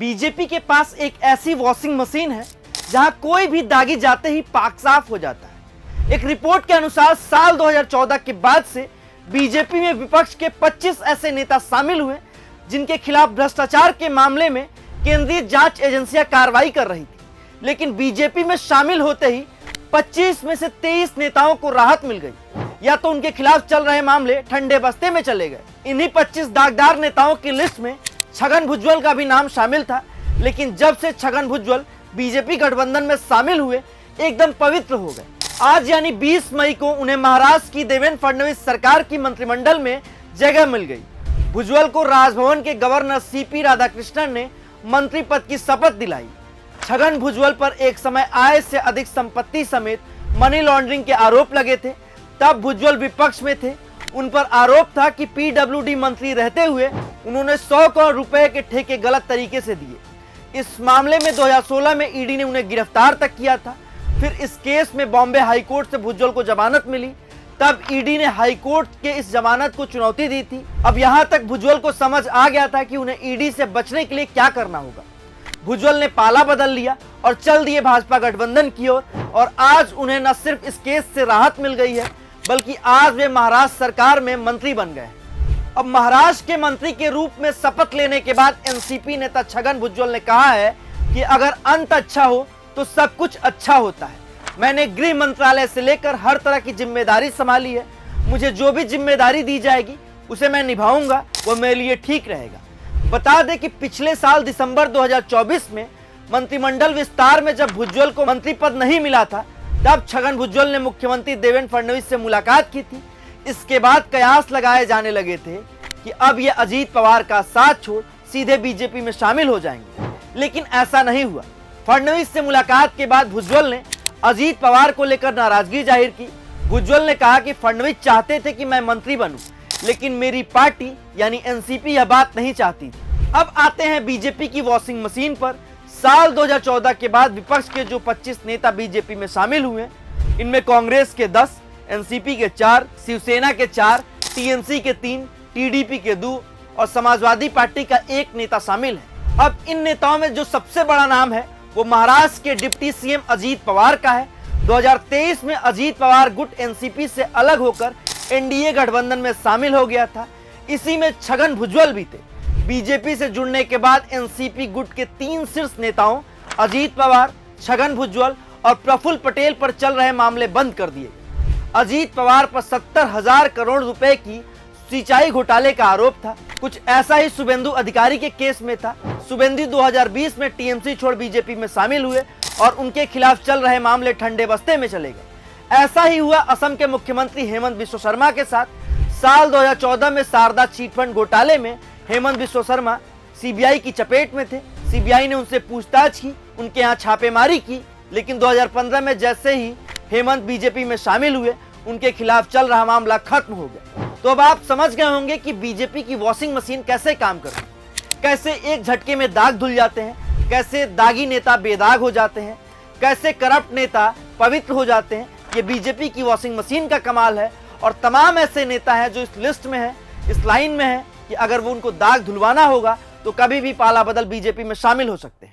BJP के पास एक ऐसी वॉशिंग मशीन है जहां कोई भी दागी जाते ही पाक साफ हो जाता है। एक रिपोर्ट के अनुसार साल 2014 के बाद से बीजेपी में विपक्ष के 25 ऐसे नेता शामिल हुए जिनके खिलाफ भ्रष्टाचार के मामले में केंद्रीय जांच एजेंसियां कार्रवाई कर रही थी, लेकिन बीजेपी में शामिल होते ही 25 में से 23 नेताओं को राहत मिल गई, या तो उनके खिलाफ चल रहे मामले ठंडे बस्ते में चले गए। इन्हीं 25 दागदार नेताओं की लिस्ट में छगन भुजबल का भी नाम शामिल था, लेकिन जब से छगन भुजबल बीजेपी गठबंधन में शामिल हुए एकदम पवित्र हो गए। आज यानी 20 मई को उन्हें महाराष्ट्र की देवेंद्र फडणवीस सरकार की मंत्रिमंडल में जगह मिल गई। भुजबल को राजभवन के गवर्नर सीपी राधाकृष्णन ने मंत्री पद की शपथ दिलाई। छगन भुजबल पर एक समय आय से अधिक संपत्ति समेत मनी लॉन्ड्रिंग के आरोप लगे थे। तब भुजबल विपक्ष में थे। उन पर आरोप था कि पीडब्ल्यूडी मंत्री रहते हुए उन्होंने 100 करोड़ रुपए के ठेके गलत तरीके से दिए। इस मामले में 2016 में ईडी ने उन्हें गिरफ्तार तक किया था। फिर इस केस में बॉम्बे हाईकोर्ट से भुजबल को जमानत मिली। तब ईडी ने हाईकोर्ट के इस जमानत को चुनौती दी थी। अब यहां तक भुजबल को समझ आ गया था कि उन्हें ईडी से बचने के लिए क्या करना होगा। भुजबल ने पाला बदल लिया और चल दिए भाजपा गठबंधन की ओर। और आज उन्हें न सिर्फ इस केस से राहत मिल गई है, बल्कि आज वे महाराष्ट्र सरकार में मंत्री बन गए। अब महाराष्ट्र के मंत्री के रूप में शपथ लेने के बाद एनसीपी नेता छगन भुजबल ने कहा है कि अगर अंत अच्छा हो तो सब कुछ अच्छा होता है। मैंने गृह मंत्रालय से लेकर हर तरह की जिम्मेदारी संभाली है। मुझे जो भी जिम्मेदारी दी जाएगी उसे मैं निभाऊंगा, वो मेरे लिए ठीक रहेगा। बता दें कि पिछले साल दिसंबर 2024 में मंत्रिमंडल विस्तार में जब भुजबल को मंत्री पद नहीं मिला था, तब छगन भुजबल ने मुख्यमंत्री देवेंद्र फडणवीस से मुलाकात की थी। इसके बाद कयास लगाए जाने लगे थे कि अब ये अजीत पवार का साथ छोड़ सीधे बीजेपी में शामिल हो जाएंगे, लेकिन ऐसा नहीं हुआ। फडणवीस से मुलाकात के बाद भुजबल ने अजीत पवार को लेकर नाराजगी जाहिर की। भुजबल ने कहा कि फडणवीस चाहते थे कि मैं मंत्री बनूं, लेकिन मेरी पार्टी यानी एनसीपी यह बात नहीं चाहती थी। अब आते हैं बीजेपी की वॉशिंग मशीन पर। साल 2014 के बाद विपक्ष के जो 25 नेता बीजेपी में शामिल हुए, इनमें कांग्रेस के 10, एनसीपी के 4, शिवसेना के 4, टीएमसी के 3, टीडीपी के 2 और समाजवादी पार्टी का 1 नेता शामिल है। अब इन नेताओं में जो सबसे बड़ा नाम है वो महाराष्ट्र के डिप्टी सीएम अजीत पवार का है। 2023 में अजीत पवार गुट एनसीपी से अलग होकर एनडीए गठबंधन में शामिल हो गया था। इसी में छगन भुजबल भी थे। बीजेपी से जुड़ने के बाद एनसीपी गुट के 3 शीर्ष नेताओं अजीत पवार, छगन भुजबल और प्रफुल्ल पटेल पर चल रहे मामले बंद कर दिए। अजीत पवार पर 70,000 करोड़ रुपए की सिंचाई घोटाले का आरोप था। कुछ ऐसा ही शुभेंदु अधिकारी के केस में था। शुभेंदु 2020 में टीएमसी छोड़ बीजेपी में शामिल हुए और उनके खिलाफ चल रहे मामले ठंडे बस्ते में चले गए। ऐसा ही हुआ असम के मुख्यमंत्री हेमंत बिश्व शर्मा के साथ। साल 2014 में शारदा चिटफंड घोटाले में हेमंत बिश्व शर्मा सीबीआई की चपेट में थे। सीबीआई ने उनसे पूछताछ की, उनके यहाँ छापेमारी की, लेकिन 2015 में जैसे ही हेमंत बीजेपी में शामिल हुए, उनके खिलाफ चल रहा मामला खत्म हो गया। तो अब आप समझ गए होंगे कि बीजेपी की वॉशिंग मशीन कैसे काम करती है, कैसे एक झटके में दाग धुल जाते हैं, कैसे दागी नेता बेदाग हो जाते हैं, कैसे करप्ट नेता पवित्र हो जाते हैं। ये बीजेपी की वॉशिंग मशीन का कमाल है। और तमाम ऐसे नेता हैं जो इस लिस्ट में है, इस लाइन में है कि अगर वो उनको दाग धुलवाना होगा तो कभी भी पाला बदल बीजेपी में शामिल हो सकते हैं।